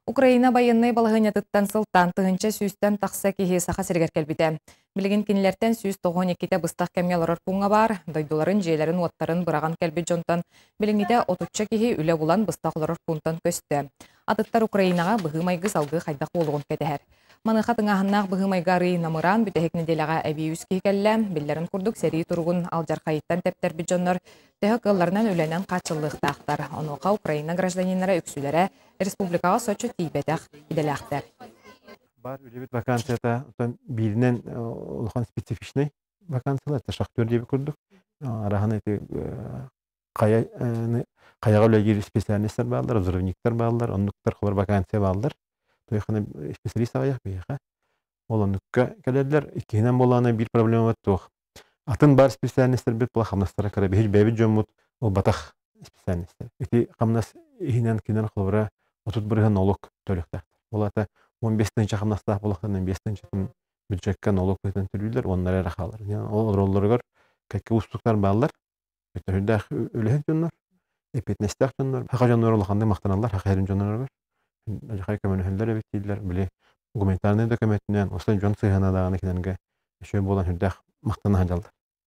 Украина военный балығынятыттан сылтан тыгынча сүйстен тақса кихи саха сиргер келбіде. Билигин кинилерден сүйст тоғын еките быстақ кәмел орар пуңа бар, дойдуларын жейлерін уаттарын бұраған келбі жонтан, билингите отучча кихи үле булан быстақ олар пунтан көсті. Атыттар Украинаға бұғымайғы салғы қайдақ болуғын кәдәр. Маныға тыңағыннақ бұғымайғары намыран бүтәхек неделаға әбей үскі кәлі, білдерін күрдік сәрі тұрғын алжар қайыттан тәптер біджонлар, тәхік ылларынан өленен қатшылық тақтар. Онуға Украина гражданинара үксілері республикаға сочу тейбетақ иделәқтер. Бар үлебет вакансията биринен улхан специфичный вакансиялар, это шахтер деп күрдік. Араханы қаяға үлегер специалисттер балдар, взрывниктер балдар, оннуктар қылар вакансия балдар. Тойханы специалист ағаяқ бейіға. Ол оннукка кәлелер, икенен боланы бір проблема бат тоқ. Атын бар специалисттер бет бұла қамнастара кара бейіл бәбіт жомут, ол батақ специалисттер. Эти қамнас ихинен кенен қылыра отут бірген налог төліктер. Ол ата 15-нче қамнастақ болақтан 15-нче бюджетке налог өтен түрілдер, онлары рақалар. Ол ролларығар кәкке ұстықтар балар, өтірдәқ өліген жонлар, эпетнестәқ жонлар, хақа жонлар олақанды мақтаналар, хақа әрін жонлар бар. Ажақай көмөнөхілдер өбеттейлер, біле гуманитарный документінен, осылай жон сыйғанадағаны кененге шөй болан хүрдәқ мақтана жалдар.